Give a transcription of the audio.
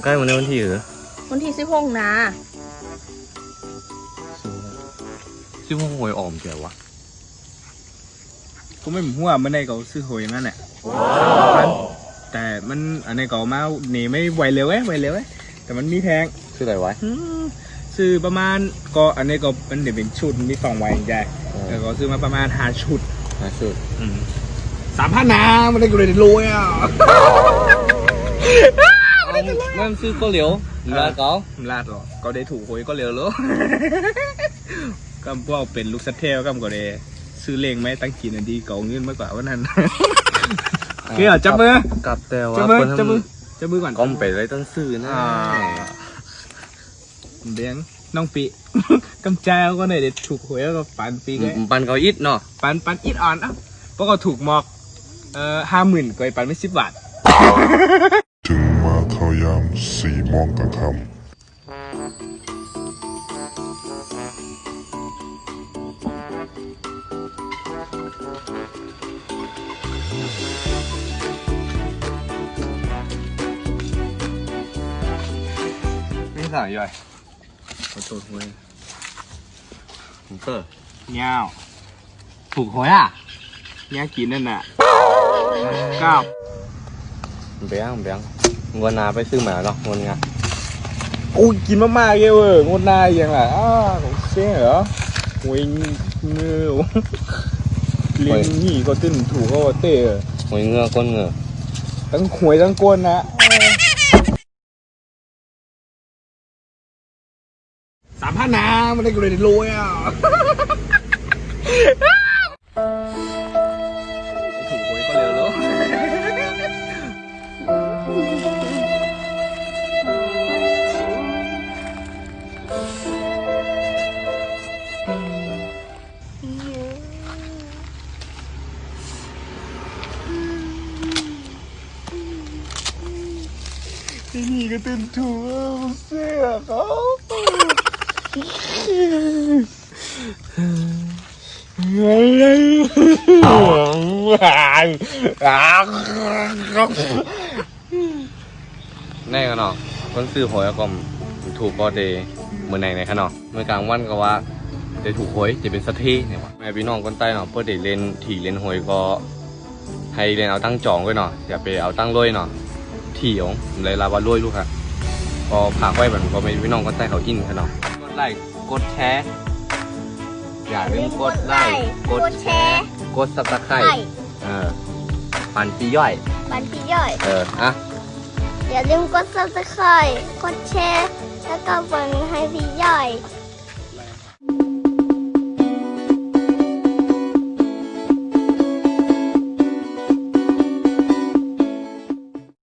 ใกล้วันนี้วันที่หรือวันที่16นะ16หวยออมแกวะกูไม่เหมือนหัวมันในเขาซื้อหวยนั่นแหละแต่มันอันในเขามาหนีไม่ไหวเร็วแต่มันมีแพง ชื่ออะไรวะซื้อประมาณก็อันนี้ก็มันเดี๋ยวเป็นชุดมี2 ใบใหญ่แต่ก็ซื้อมาประมาณ5 ชุด3,000นามันได้กูเลยรวยอ่ะมันซื้อก็เหลียวลาดก็ลาดหรอก็ได้ถูกหวยก็เหลียวเลยก็พวกเป็นลูกสัตว์เทลก็ได้ซื้อเลงไหมตั้งกินอันดีเก่าเงินมากกว่าวันนั้นเกี่ยวจับมือกับแต่ว่าจับมือก่อนก้มไปเลยต้นซื้อนะเลี้ยงน้องปีกำแจก็เนี่ยเด็ดถูกหวยแล้วก็ปันปีก็ปันเขาอิดเนาะปันอิดอ่อนอ่ะเพราะก็ถูกหมอก50,000ก็ปันไม่10 บาทถึงมาเข้ายาม4 โมงกลางค่ำไม่สั่งย่อยขอโทษหวยผมเตอร์เงี้ยวถูกหวยอ่ะเงี้ยกินนั่นน่ะกับแบงงวดนาไปซื้อหมาเนาะงวดงาโอ้ยกินมากๆเลยเว้ยงวดหน้าอย่างไรของเชี่ยเหรอหวยเงือเลี้ยงหนีก็ตึ้นถูกก็เตะหวยเงือก้นเงือทั้งหวยทั้งก้นนะ3,000นามันได้กูเลยรวยอ่ะถูกหวยก็เร็วแล้วนี่ก็ตื่นถูกเสื้อเขาแน่กันเนาะคนซื้อหวยก็ถูกก็เดย์เมื่อไหนในขนาดเมื่อกลางวันก็ว่าได้ถูกหวยจะเป็นสัตย์เนี่ยว่ะแม่พี่น้องคนใต้เนาะเพื่อได้เล่นถี่เล่นหวยก็ให้เล่นเอาตั้งจองไว้เนาะอย่าไปเอาตั้งลอยเนาะถี่ของเลยลาว่าลอยลูกค่ะพอผากไว้แบบก็ไม่พี่น้องคนใต้เขาอินขนาดกดไลค์กดแชร์อย่าลืมกดไลค์กดแชร์กดซับสไครต์ปันปีย่อยอ่ะอย่าลืมกด subscribe กดแชร์แล้วก็เบิ่งให้พี่ย่อย